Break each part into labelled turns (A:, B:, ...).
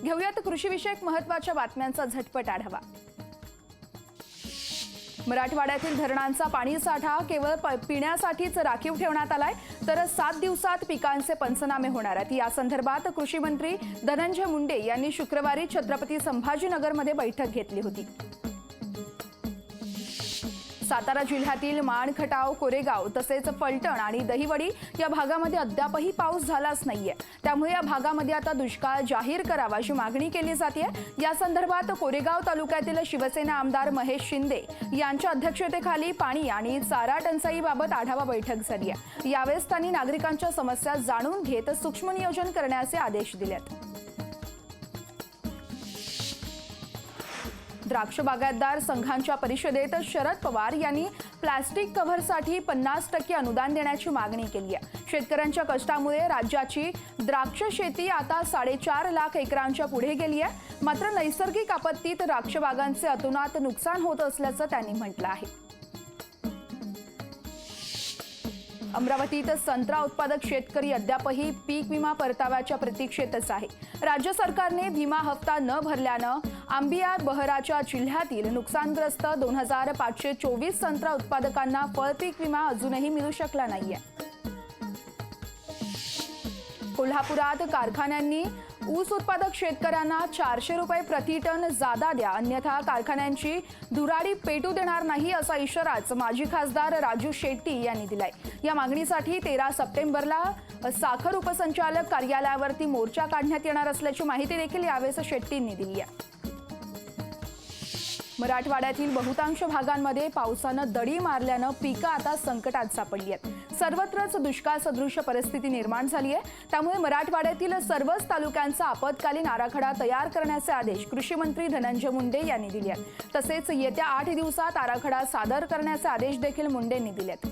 A: घेऊयात कृषीविषयक महत्त्वाच्या बातम्यांचा झटपट आढावा। मराठवाड्यातील धरणांचा पाणीसाठा केवळ पिण्यासाठीच राखीव ठेवण्यात आलाय, तर 7 दिवसात पिकांचे पंचनामे होणार आहेत। या संदर्भात कृषी मंत्री धनंजय मुंडे यांनी शुक्रवारी छत्रपती संभाजीनगरमध्ये बैठक घेतली होती। सातारा जिल्ह्यातील माण, खटाव, कोरेगाव तसेच फलटण आणि दहिवडी या भागामध्ये अद्यापही पाऊस झालाच नाहीये। त्यामुळे या भागामध्ये आता दुष्काळ जाहीर करावा अशी मागणी केली जाते। या संदर्भात कोरेगाव तालुक्यातील शिवसेना आमदार महेश शिंदे यांच्या अध्यक्षतेखाली पाणी आणि चारा टंचाईबाबत आढावा बैठक झाली आहे। यावेळेस त्यांनी नागरिकांच्या समस्या जाणून घेत सूक्ष्म नियोजन करण्याचे आदेश दिलेत। द्राक्ष बागायतदार संघांच्या परिषदेत शरद पवार यांनी प्लास्टिक कव्हरसाठी 50% अनुदान देण्याची मागणी केली आहे। शेतकऱ्यांच्या कष्टामुळे राज्याची द्राक्ष शेती आता 4.5 लाख एकरांच्या पुढे गेली आहे। मात्र नैसर्गिक आपत्तीत द्राक्ष बागांचे अतोनात नुकसान होत असल्याचं त्यांनी म्हटलं आहे। अमरावतीत संत्रा उत्पादक शेतकरी अद्यापही पीक विमा परताव्याच्या प्रतीक्षेतच आहे। राज्य सरकारने विमा हप्ता न भरल्यानं आंबिया बहराच्या जिल्ह्यातील नुकसानग्रस्त 2524 संत्रा उत्पादकांना फळपीक विमा अजूनही मिळू शकला नाहीये। कोल्हापुरात कारखान्यांनी ऊस उत्पादक शेतकऱ्यांना 400 रुपये प्रति टन जादा द्या, अन्यथा कारखान्यांची धुराडी पेटू देणार नाही असा इशाराच माजी खासदार राजू शेट्टी यांनी दिलाय। या मागणीसाठी 13 सप्टेंबरला साखर उपसंचालक कार्यालयावरती मोर्चा काढण्यात येणार असल्याची माहिती देखील यावेळेस शेट्टींनी दिली आहे। मराठवाड्यातील बहुतांश भागांमध्ये पावसानं दडी मारल्यानं पिकं आता संकटात सापडली आहेत। सर्वत्रच दुष्काळ सदृश परिस्थिती निर्माण झाली आहे। त्यामुळे मराठवाड्यातील सर्वच तालुक्यांचा आपत्कालीन आराखडा तयार करण्याचे आदेश कृषी मंत्री धनंजय मुंडे यांनी दिले आहेत। तसेच येत्या 8 दिवसात आराखडा सादर करण्याचे आदेश देखील मुंडेंनी दिलेत।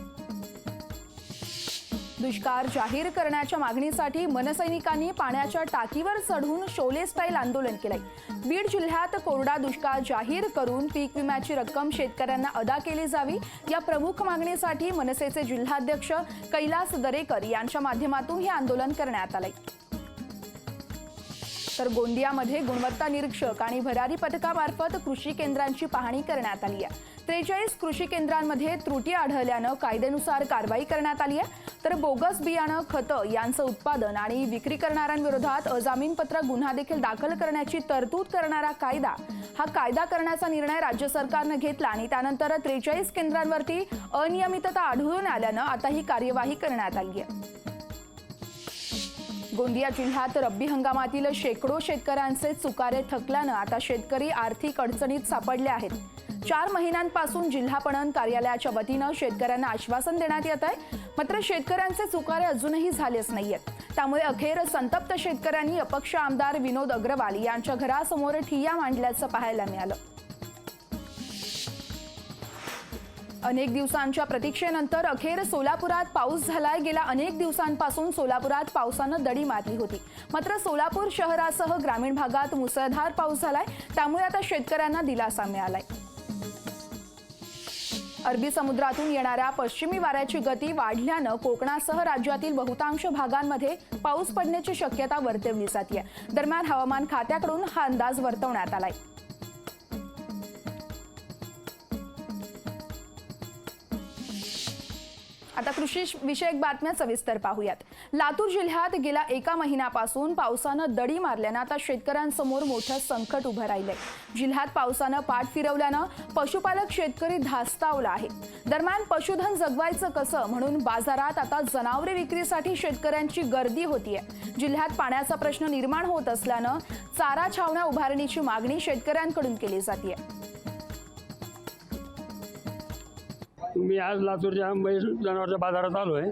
A: दुष्काळ जाहीर करण्याच्या मागणीसाठी मनसैनिकांनी पाण्याच्या टाकीवर चढून शोले स्टाईल आंदोलन केलंय। बीड जिल्ह्यात कोरडा दुष्काळ जाहीर करून पीक विम्याची रक्कम शेतकऱ्यांना अदा केली जावी या प्रमुख मागणीसाठी मनसेचे जिल्हाध्यक्ष कैलास दरेकर यांच्या माध्यमातून हे आंदोलन करण्यात आलंय। तर गोंदियामध्ये गुणवत्ता निरीक्षक आणि भरारी पथकामार्फत कृषी केंद्रांची पाहणी करण्यात आली आहे। 43 कृषी केंद्रांमध्ये त्रुटी आढळल्यानं कायद्यानुसार कारवाई करण्यात आली आहे। तर बोगस बियाणं, खतं यांचं उत्पादन आणि विक्री करणाऱ्यांविरोधात अजामीनपत्र गुन्हा देखील दाखल करण्याची तरतूद करणारा कायदा करण्याचा निर्णय राज्य सरकारनं घेतला आणि त्यानंतर 43 केंद्रांवरती अनियमितता आढळून आल्यानं आता ही कार्यवाही करण्यात आली आहे। गोंदिया जिल्ह्यात रब्बी हंगामातील शेकडो शेतकऱ्यांचे चुकारे थकल्यानं आता शेतकरी आर्थिक अडचणीत सापडले आहेत। 4 महिन्यांपासून जिल्हा पणन कार्यालयाच्या वतीनं शेतकऱ्यांना आश्वासन देण्यात येत आहे, मात्र शेतकऱ्यांचे चुकारे अजूनही झालेच नाहीयेत। त्यामुळे अखेर संतप्त शेतकऱ्यांनी अपक्ष आमदार विनोद अग्रवाल यांच्या घरासमोर ठिय्या मांडल्याचं पाहायला मिळालं। अनेक दिवसांच्या प्रतीक्षेनंतर अखेर सोलापुरात पाऊस झालाय। गेल्या अनेक दिवसांपासून सोलापुरात पावसानं दडी मारली होती, मात्र सोलापूर शहरासह ग्रामीण भागात मुसळधार पाऊस झालाय। त्यामुळे आता शेतकऱ्यांना दिलासा मिळालाय। अरबी समुद्रातून येणाऱ्या पश्चिमी वाऱ्याची गती वाढल्यानं कोकणासह राज्यातील बहुतांश भागांमध्ये पाऊस पडण्याची शक्यता वर्तवली जाते। दरम्यान हवामान खात्याकडून हा अंदाज वर्तवण्यात आलाय। आता कृषी विषयक बातम्या सविस्तर पाहूयात। लातूर जिल्ह्यात गेल्या 1 महिन्यापासून पावसानं दडी मारल्यानं आता शेतकऱ्यांसमोर मोठं संकट उभं राहिलंय। जिल्ह्यात पावसानं पाठ फिरवल्यानं पशुपालक शेतकरी धास्तावला आहे। दरम्यान पशुधन जगवायचं कसं म्हणून बाजारात आता जनावरे विक्रीसाठी शेतकऱ्यांची गर्दी होतीये। जिल्ह्यात पाण्याचा प्रश्न निर्माण होत असल्यानं चारा छावण्या उभारणीची मागणी शेतकऱ्यांकडून केली जाते।
B: मी आज लातूरच्या म्हैस जनावरच्या बाजारात आलो आहे।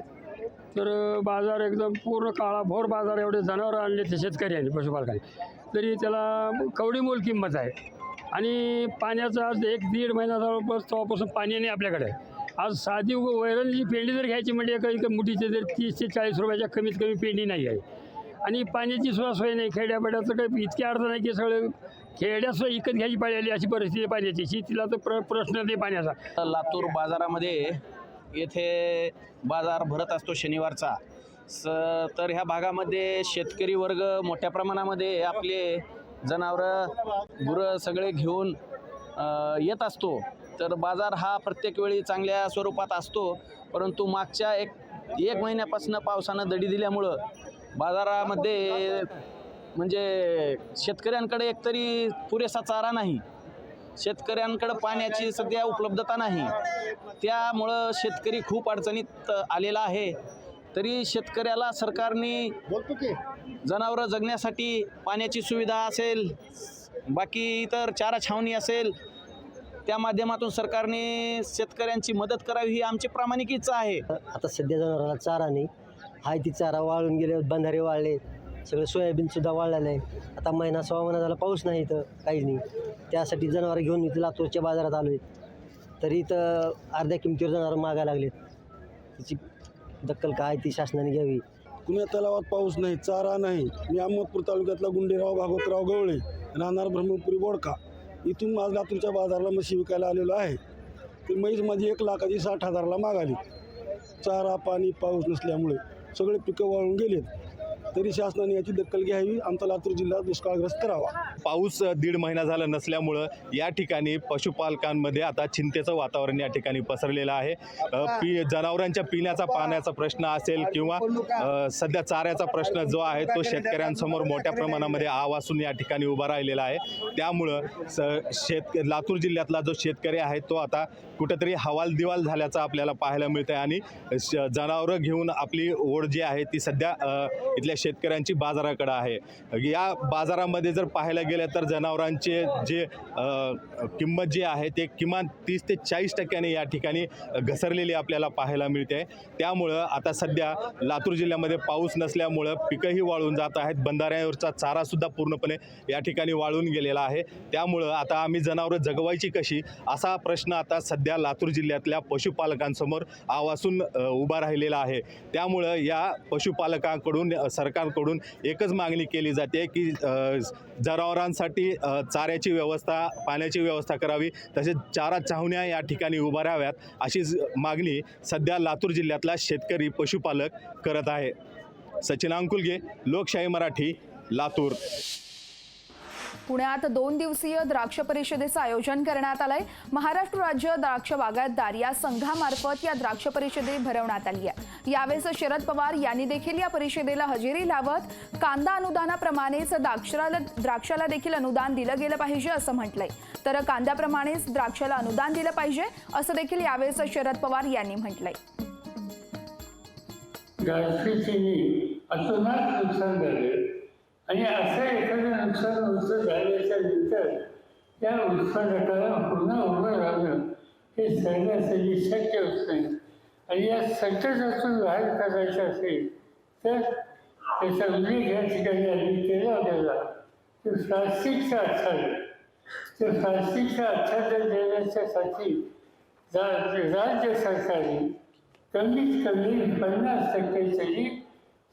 B: तर बाजार एकदम पूर्ण काळाभोर बाजार, एवढे जनावर आणले ते शेतकऱ्यांनी पशुपालकांनी, तरी त्याला कवडी मोल किंमत आहे। आणि पाण्याचा आज 1-1.5 महिना जवळपास तेव्हापासून पाणी नाही आपल्याकडे। आज साधी वैरणची पेंडी जर घ्यायची म्हणजे काही मुठीचे जर 30 ते 40 रुपयाच्या कमीत कमी पेंडी नाही आहे। आणि पाण्याची सुद्धा सोय नाही। खेड्यापाड्याचं काही इतकी अडचण आहे की सगळं खेड्यासुद्धा विकत घ्यायची पाळी आली अशी परिस्थिती पाण्याची। शेतीला तर प्रश्न नाही पाण्याचा।
C: लातूर बाजारामध्ये येथे बाजार भरत असतो शनिवारचा। तर ह्या भागामध्ये शेतकरी वर्ग मोठ्या प्रमाणामध्ये आपले जनावरं गुरं सगळे घेऊन येत असतो. तर बाजार हा प्रत्येक वेळी चांगल्या स्वरूपात असतो, परंतु मागच्या एक महिन्यापासून पावसानं दडी दिल्यामुळं बाजारामध्ये म्हणजे शेतकऱ्यांकडे एकतरी पुरेसा चारा नाही, शेतकऱ्यांकडे पाण्याची सध्या उपलब्धता नाही, त्यामुळं शेतकरी खूप अडचणीत आलेला आहे. तरी शेतकऱ्याला सरकारने जनावरं जगण्यासाठी पाण्याची सुविधा असेल, बाकी इतर चारा छावणी असेल, त्या माध्यमातून सरकारने शेतकऱ्यांची मदत करावी ही आमची प्रामाणिक इच्छा आहे.
D: आता सध्या जनावराला चारा नाही, हाय ती चारा वाळून गेले, बंधारे वाळले, सगळं सोयाबीनसुद्धा वाळलेलं आहे. आता महिना 6 महिना झाला पाऊस नाही, इथं काहीच नाही. त्यासाठी जनावरं घेऊन इथं लातूरच्या बाजारात आलो आहे. तरी इथं अर्ध्या किमतीवर जनावरं मागायला लागलेत. त्याची दखल काय ती शासनाने घ्यावी.
E: पुण्या तलावात पाऊस नाही, चारा नाही. मी अहमदपूर तालुक्यातला गुंडेराव भागवतराव गवळे, राहणार ब्रह्मपुरी बोडका. इथून आज लातूरच्या बाजाराला म्हशी विकायला आलेलो आहे. तर म्हैस माझी 1,60,000ला मागाली. चारा पाणी पाऊस नसल्यामुळे सगळे पिकं वाळून गेलेत. तरी शासनाने याची दखल घ्यावी, आमचा लातूर जिल्हा दुष्काळग्रस्त करावा.
F: पाऊस 1.5 महिना झाला नसल्यामुळं या ठिकाणी पशुपालकांमध्ये आता चिंतेचं वातावरण या ठिकाणी पसरलेलं आहे. जनावरांच्या पिण्याचा पाण्याचा प्रश्न असेल किंवा सध्या चाऱ्याचा प्रश्न जो आहे तो शेतकऱ्यांसमोर मोठ्या प्रमाणामध्ये आवासून या ठिकाणी उभा राहिलेला आहे. त्यामुळं लातूर जिल्ह्यातला जो शेतकरी आहे तो आता कुठेतरी हवालदिवाल झाल्याचं आपल्याला पाहायला मिळतं आणि जनावरं घेऊन आपली ओढ जी आहे ती सध्या इथल्या शेतकऱ्यांची बाजाराकडे आहे. या बाजारामध्ये जर पाहायला गेलं तर जनावरांचे जे किंमत जी आहे ते किमान 30 ते 40% या ठिकाणी घसरलेली आपल्याला पाहायला मिळते. त्यामुळं आता सध्या लातूर जिल्ह्यामध्ये पाऊस नसल्यामुळं पिकंही वाळून जात आहेत. बंधाऱ्यावरचा चारासुद्धा पूर्णपणे या ठिकाणी वाळून गेलेला आहे. त्यामुळं आता आम्ही जनावरं जगवायची कशी असा प्रश्न आता सध्या लातूर जिल्ह्यातल्या पशुपालकांसमोर आवासून उभा राहिलेला आहे. त्यामुळं या पशुपालकांकडून सरकारकडून एकच मागणी केली जाते की जनावरांसाठी चाऱ्याची व्यवस्था, पाण्याची व्यवस्था करावी, तसेच चारा छावण्या या ठिकाणी उभा राहाव्यात अशी मागणी सध्या लातूर जिल्ह्यातला शेतकरी पशुपालक करत आहे. सचिन अंकुलगे, लोकशाही मराठी, लातूर.
A: पुण्यात 2 दिवसीय द्राक्ष परिषदेचं आयोजन करण्यात आलंय. महाराष्ट्र राज्य द्राक्ष बागायतदार या संघामार्फत या द्राक्ष परिषदे भरवण्यात आली आहे. यावेळेस शरद पवार यांनी देखील या परिषदेला हजेरी लावत कांदा अनुदानाप्रमाणेच द्राक्षाला देखील अनुदान दिलं गेलं पाहिजे असं म्हटलंय. तर कांद्याप्रमाणेच द्राक्षाला अनुदान दिलं पाहिजे असं देखील यावेळेस शरद पवार यांनी म्हटलंय.
G: द्राक्षाची अतोनात नुकसान झाले आणि असं एखादं नुकसान झाल्याच्या नंतर त्या उत्पादकाला पुन्हा उभं राहणं हे सहजासहजी शक्य होत नाही. आणि या सत्तेतून बाहेर करायचं असेल तर त्याचा उल्लेख या ठिकाणी आम्ही केला गेला. तर प्लास्टिकचा आच्छादन, तर प्लास्टिकचा आच्छादन देण्याच्यासाठी राज्य सरकारने कमीत कमी 50% तरी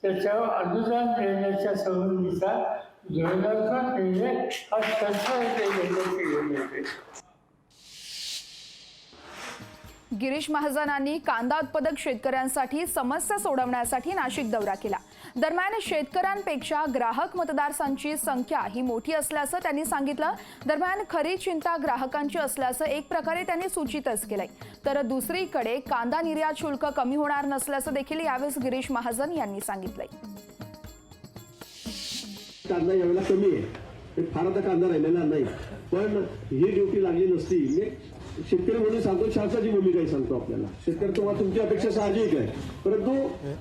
G: त्याच्यावर अनुदान देण्याच्या संबंधीचा धोरणात्मक निर्णय हा सरकारने घेण्याची.
A: गिरीश महाजनांनी कांदा उत्पादक शेतकऱ्यांसाठी समस्या सोडवण्यासाठी नाशिक दौरा केला. दरम्यान शेतकऱ्यांपेक्षा ग्राहक मतदारांची संख्या ही मोठी असल्याचं त्यांनी सांगितलं. दरम्यान खरी चिंता ग्राहकांची असल्याचं एक प्रकारे त्यांनी सूचितच केलंय. तर दुसरीकडे कांदा निर्यात शुल्क कमी होणार नसल्याचं देखील यावेळेस गिरीश महाजन यांनी सांगितलंय.
H: कांदा यावेळेला कमी आहे, फार आता कांदा राहिलेला नाही, पण ही ड्युटी लागली नसती. शेतकरी म्हणून सांगतो, शासनाची भूमिकाही सांगतो आपल्याला. शेतकरी तुम्हाला तुमची अपेक्षा साहजिक आहे, परंतु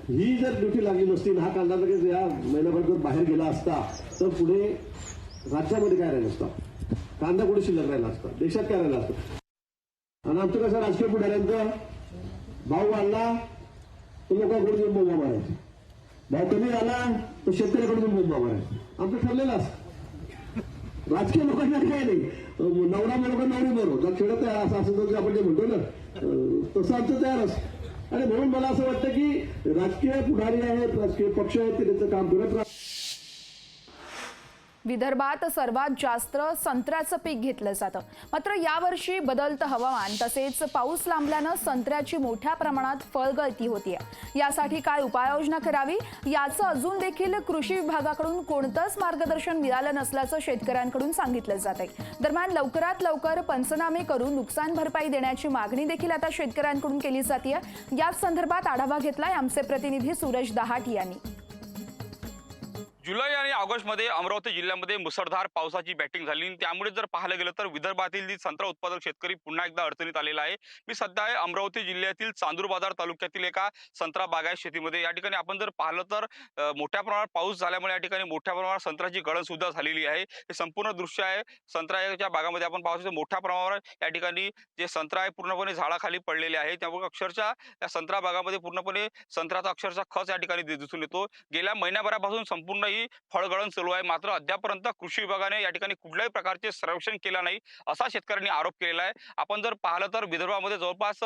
H: ही जर ड्युटी लागली नसती, हा कांदा लगेच या महिन्याभर जर बाहेर गेला असता तर पुढे राज्यामध्ये काय राहिलं असतं, कांदा कुठे शिल्लक राहिला असता, देशात काय राहिलं असतं. आणि आमचं कसं राजकीय पुढाऱ्यांचा भाव वाढला तर लोकांकडून बोंबा मारायचे, भाव कमी झाला तर शेतकऱ्याकडून बोंबा मारायचे. आमचं ठरलेलं असतं. राजकीय लोकांना काय नाही, नवरा बरोबर नवरी बरोबर खेळत आहे असं असं आपण जे म्हणतो ना, तसं आमचं तयार असतं. आणि म्हणून मला असं वाटतं की राजकीय पुढारी आहेत, राजकीय पक्ष आहेत, ते त्याचं काम करत राहतात.
A: विदर्भात सर्वात जास्त संत्र्याचं पीक घेतलं जातं. मात्र यावर्षी बदलतं हवामान तसेच पाऊस लांबल्यानं संत्र्याची मोठ्या प्रमाणात फळगळती होतीये. यासाठी काय उपाययोजना करावी याचं अजून देखील कृषी विभागाकडून कोणतंच मार्गदर्शन मिळालं नसल्याचं शेतकऱ्यांकडून सांगितलं जात आहे. दरम्यान लवकरात लवकर पंचनामे करून नुकसान भरपाई देण्याची मागणी देखील आता शेतकऱ्यांकडून केली जाते. याच संदर्भात आढावा घेतलाय आमचे प्रतिनिधी सूरज दहाट यांनी.
I: जुलै आणि ऑगस्टमध्ये अमरावती जिल्ह्यामध्ये मुसळधार पावसाची बॅटिंग झाली. त्यामुळे जर पाहायला गेलं तर विदर्भातील जी संत्रा उत्पादक शेतकरी पुन्हा एकदा अडचणीत आलेला आहे. मी सध्या आहे अमरावती जिल्ह्यातील चांदूर बाजार तालुक्यातील एका संत्रा बागायत शेतीमध्ये. या ठिकाणी आपण जर पाहिलं तर मोठ्या प्रमाणात पाऊस झाल्यामुळे या ठिकाणी मोठ्या प्रमाणात संत्र्याची गळण सुद्धा झालेली आहे. हे संपूर्ण दृश्य आहे संत्र्याच्या बागामध्ये. आपण पाहू शकतो मोठ्या प्रमाणावर या ठिकाणी जे संत्रा आहे पूर्णपणे झाडाखाली पडलेले आहे. त्यामुळे अक्षरशः या संत्रा बागामध्ये पूर्णपणे संत्र्याचा अक्षरशः खच या ठिकाणी दिसून येतो. गेल्या महिन्याभरापासून संपूर्ण ही फळगळण सुरू आहे. मात्र अद्यापर्यंत कृषी विभागाने या ठिकाणी कुठल्याही प्रकारचे सर्वेक्षण केलं नाही असा शेतकऱ्यांनी आरोप केलेला आहे. आपण जर पाहिलं तर विदर्भामध्ये जवळपास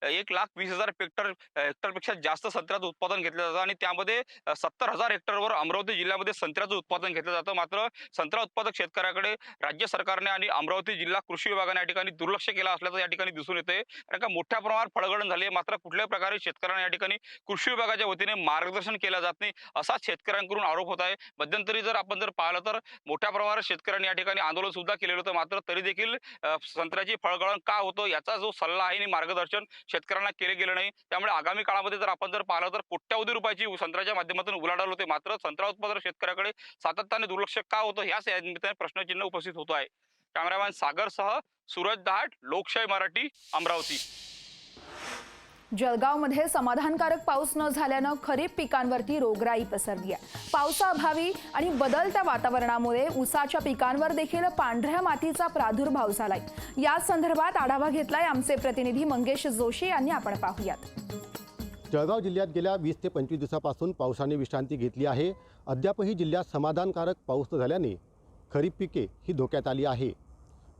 I: 1,20,000 हेक्टरपेक्षा जास्त संत्र्याचं उत्पादन घेतलं जातं आणि त्यामध्ये 70,000 हेक्टरवर अमरावती जिल्ह्यामध्ये संत्र्याचं उत्पादन घेतलं जातं. मात्र संत्रा उत्पादक शेतकऱ्याकडे राज्य सरकारने आणि अमरावती जिल्हा कृषी विभागाने या ठिकाणी दुर्लक्ष केलं असल्याचं या ठिकाणी दिसून येते. कारण का मोठ्या प्रमाणात फळगळण झाली आहे. मात्र कुठल्याही प्रकारे शेतकऱ्यांना या ठिकाणी कृषी विभागाच्या वतीने मार्गदर्शन केलं जात नाही असा शेतकऱ्यांकडून आरोप होत आहे. मध्यंतरी जर आपण जर पाहिलं तर मोठ्या प्रमाणात शेतकऱ्यांनी या ठिकाणी आंदोलन सुद्धा केलेलं होतं. मात्र तरी देखील संत्र्याची फळगळण का होतं याचा जो सल्ला आहे आणि मार्गदर्शन शेतकऱ्यांना केले गेलं नाही. त्यामुळे आगामी काळामध्ये जर आपण जर पाहिलं तर कोट्यावधी रुपयाची संत्र्याच्या माध्यमातून उलाढाल होते. मात्र संत्रा उत्पादक शेतकऱ्याकडे सातत्याने दुर्लक्ष का होतं याच निमित्ताने प्रश्नचिन्ह उपस्थित होतो आहे. कॅमेरामॅन सागरसह सूरज दहाट, लोकशाही मराठी, अमरावती.
A: जळगावमध्ये समाधानकारक पाऊस न झाल्यानं खरीप पिकांवरती रोगराई पसरली आहे. पावसाअभावी आणि बदलत्या वातावरणामुळे ऊसाच्या पिकांवर देखील पांढऱ्या मातीचा प्रादुर्भाव झालाय. या संदर्भात आढावा घेतलाय आमचे प्रतिनिधी मंगेश जोशी यांनी. आपण पाहूयात.
J: जळगाव जिल्ह्यात गेल्या 20 ते 25 दिवसापासून पावसाने विश्रांती घेतली आहे. अद्यापही जिल्ह्यात समाधानकारक पाऊस न झाल्याने खरीप पिके ही धोक्यात आली आहे.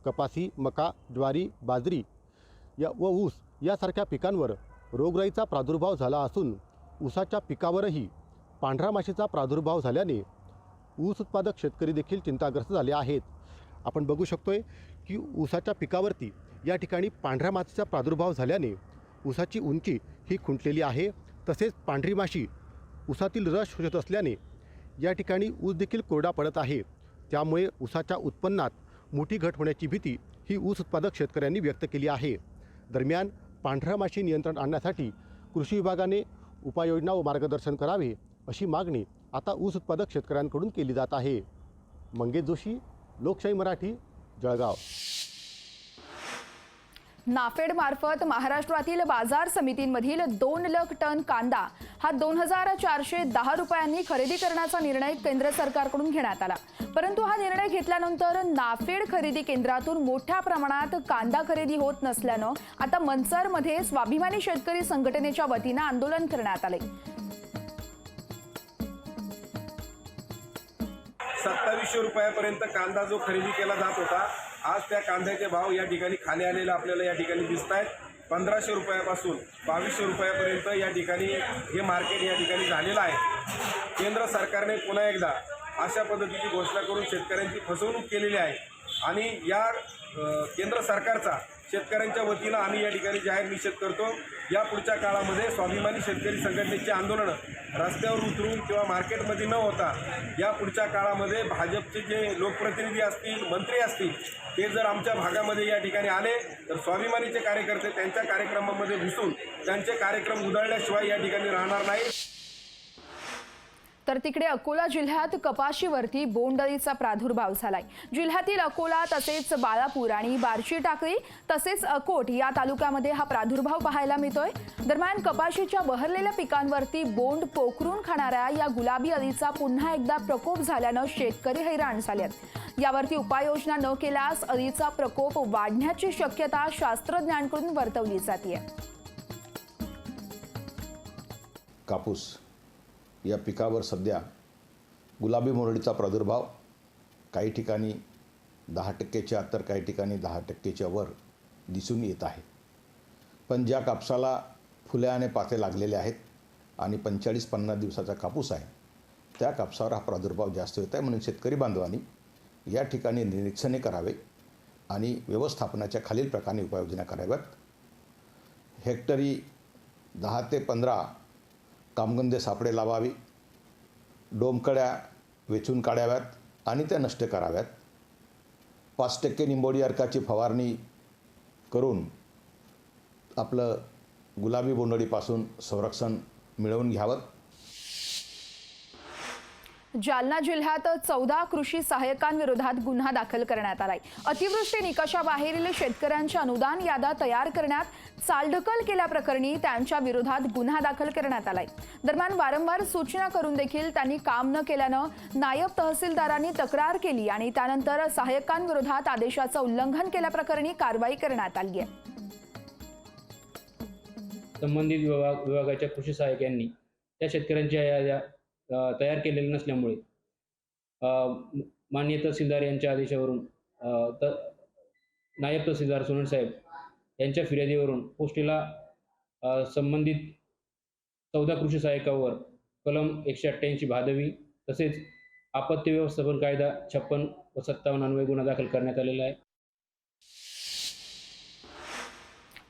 J: कपासी, मका, ज्वारी, बाजरी व ऊस यासारख्या पिकांवर रोगराईचा प्रादुर्भाव झाला असून ऊसाच्या पिकावरही पांढऱ्या माशीचा प्रादुर्भाव झाल्याने ऊस उत्पादक शेतकरी देखील चिंताग्रस्त झाले आहेत. आपण बघू शकतोय की ऊसाच्या पिकावरती या ठिकाणी पांढऱ्या माशीचा प्रादुर्भाव झाल्याने ऊसाची उंची ही खुंटलेली आहे. तसेच पांढरी माशी ऊसातील रस शोषत असल्याने या ठिकाणी ऊस देखील कोरडा पडत आहे. त्यामुळे ऊसाच्या उत्पन्नात मोठी घट होण्याची भीती ही ऊस उत्पादक शेतकऱ्यांनी व्यक्त केली आहे. दरम्यान पांढऱ्या माशी नियंत्रण आणण्यासाठी कृषी विभागाने उपाययोजना व मार्गदर्शन करावे अशी मागणी आता ऊस उत्पादक शेतकऱ्यांकडून केली जात आहे. मंगेश जोशी, लोकशाही मराठी, जळगाव.
A: नाफेड मार्फत महाराष्ट्रातील बाजार समितींमधील 2 लाख टन कांदा हा 2,410 रुपयांनी खरेदी करण्याचा निर्णय केंद्र सरकारकडून घेण्यात आला. परंतु हा निर्णय घेतल्यानंतर नाफेड खरेदी केंद्रातून मोठ्या प्रमाणात कांदा खरेदी होत नसल्यानं आता मंचरमध्ये स्वाभिमानी शेतकरी संघटनेच्या वतीनं आंदोलन करण्यात आले.
K: 2700 रुपयापर्यंत कांदा जो खरेदी केला जात होता, आज त्या कांद्याचे भाव या ठिकाणी खाली आलेले आपल्याला या ठिकाणी दिसत आहेत. 1500 रुपयापासून 2200 रुपयापर्यंत या ठिकाणी हे मार्केट या ठिकाणी झालेलं आहे. केंद्र सरकारने पुन्हा एकदा अशा पद्धतीची घोषणा करून शेतकऱ्यांची फसवणूक केलेली आहे आणि या केंद्र सरकारचा शेतकऱ्यांच्या वतीनं आम्ही या ठिकाणी जाहीर निषेध करतो. या पुढच्या काळामध्ये स्वाभिमानी शेतकरी संघटनेची आंदोलनं रस्त्यावर उतरून किंवा मार्केटमध्ये न होता या पुढच्या काळामध्ये भाजपचे जे लोकप्रतिनिधी असतील, मंत्री असतील, ते जर आमच्या भागामध्ये या ठिकाणी आले तर स्वाभिमानीचे कार्यकर्ते त्यांच्या कार्यक्रमामध्ये घुसून त्यांचे कार्यक्रम उधळल्याशिवाय या ठिकाणी राहणार नाही.
A: तर तिकडे अकोला जिल्ह्यात कपाशीवरती बोंडअळीचा प्रादुर्भाव झालाय. जिल्ह्यातील अकोला तसेच बाळापूर आणि बार्शी टाकळी तसेच अकोट या तालुक्यामध्ये हा प्रादुर्भाव पाहायला मिळतोय. दरम्यान कपाशीच्या बहरलेल्या पिकांवरती बोंड पोखरून खाणाऱ्या या गुलाबी अळीचा पुन्हा एकदा प्रकोप झाल्यानं शेतकरी हैराण झालेत. यावरती उपाययोजना न केल्यास अळीचा प्रकोप वाढण्याची शक्यता शास्त्रज्ञांकडून वर्तवली जाते.
L: कापूस या पिकावर सध्या गुलाबी मोरडीचा प्रादुर्भाव काही ठिकाणी 10%च्या तर काही ठिकाणी 10%च्या वर दिसून येत आहे. पण ज्या कापसाला फुले आणि पाते लागलेले आहेत आणि 45-50 दिवसाचा कापूस आहे त्या कापसावर हा प्रादुर्भाव जास्त होत आहे. म्हणून शेतकरी बांधवांनी या ठिकाणी निरीक्षणे करावे आणि व्यवस्थापनाच्या खालील प्रकारे उपाययोजना कराव्यात. हेक्टरी 10 ते 15 कामगंधे सापळे लावावी, डोमकड्या वेचून काढाव्यात आणि त्या नष्ट कराव्यात. 5% निंबोडी अर्काची फवारणी करून आपलं गुलाबी बोंडअळीपासून संरक्षण मिळवून घ्यावं.
A: जालना जिल्ह्यात 14 कृषी सहाय्यकांविरोधात गुन्हा दाखल करण्यात आलाय. अतिवृष्टी निकषाबाहेरील शेतकऱ्यांच्या अनुदान याद्या तयार करण्यात चालढकल केल्याप्रकरणी त्यांच्या विरोधात गुन्हा दाखल करण्यात आलाय. दरम्यान वारंवार सूचना करून देखील त्यांनी काम न केल्यानं नायब तहसीलदारांनी तक्रार केली आणि त्यानंतर सहाय्यकांविरोधात आदेशाचं उल्लंघन केल्याप्रकरणी कारवाई करण्यात आली आहे.
M: संबंधित विभागाच्या कृषी सहाय्यकांनी त्या शेतकऱ्यांच्या याद्या तयार केलेले नसल्यामुळे माननीय तहसीलदार यांच्या आदेशावरून नायब तहसीलदार सोनल साहेब यांच्या फिर्यादीवरून पोस्टीला संबंधित 14 कृषी सहाय्यकावर कलम 188 भादवी तसेच आपत्ती व्यवस्थापन कायदा 56 व 57 अन्वये गुन्हा दाखल करण्यात आलेला आहे.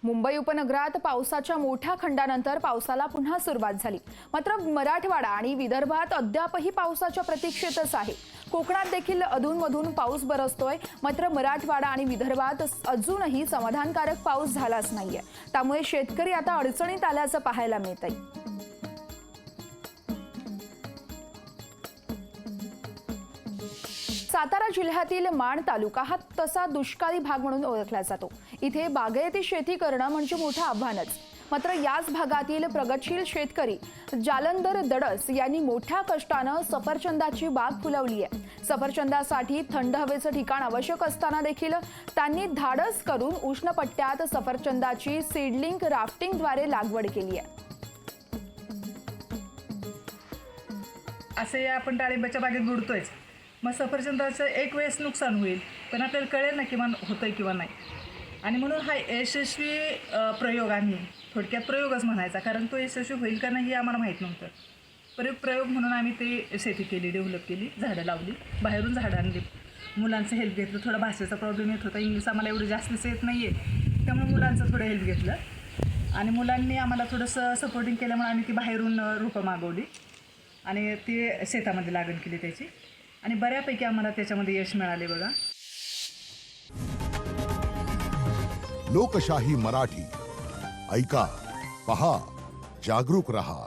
A: मुंबई उपनगरात पावसाच्या मोठ्या खंडानंतर पावसाला पुन्हा सुरुवात झाली. मात्र मराठवाडा आणि विदर्भात अद्यापही पावसाच्या प्रतीक्षेतच आहे. कोकणात देखील अधूनमधून पाऊस बरसतोय. मात्र मराठवाडा आणि विदर्भात अजूनही समाधानकारक पाऊस झालाच नाहीये. त्यामुळे शेतकरी आता अडचणीत आल्याचं पाहायला मिळतंय. सातारा जिल्ह्यातील माण तालुका हा तसा दुष्काळी भाग म्हणून ओळखला जातो. इथे बागायती शेती करणं म्हणजे मोठं आव्हानच. मात्र याच भागातील प्रगतशील शेतकरी जालंधर दडस यांनी मोठ्या कष्टानं सफरचंदाची बाग फुलवली आहे. सफरचंदासाठी थंड हवेचं ठिकाण आवश्यक असताना देखील त्यांनी धाडस करून उष्ण पट्ट्यात सफरचंदाची सीडलिंग राफ्टिंगद्वारे लागवड केली आहे.
N: असे आपण डाळिंबाच्या बागेत बुडतोयच. मग सफरचंदाचं एक वेळेस नुकसान होईल, पण आपल्याला कळेल ना किमान होतंय किंवा नाही. आणि म्हणून हा यशस्वी प्रयोग आम्ही थोडक्यात प्रयोगच म्हणायचा, कारण तो यशस्वी होईल का नाही हे आम्हाला माहीत नव्हतं. प्रयोग म्हणून आम्ही ते शेती केली, डेव्हलप केली, झाडं लावली, बाहेरून झाडं आणली, मुलांचं हेल्प घेतलं. थोडा भाषेचा प्रॉब्लेम येत होता, इंग्लिश आम्हाला एवढं जास्तच येत नाही आहे, त्यामुळे मुलांचं थोडं हेल्प घेतलं आणि मुलांनी आम्हाला थोडंसं सपोर्टिंग केल्यामुळे आम्ही ती बाहेरून रोपं मागवली आणि ती शेतामध्ये लागण केली त्याची आणि बऱ्यापैकी आम्हाला त्याच्यामध्ये यश मिळाले. बघा,
O: लोकशाही मराठी ऐका, पहा, जागरूक रहा.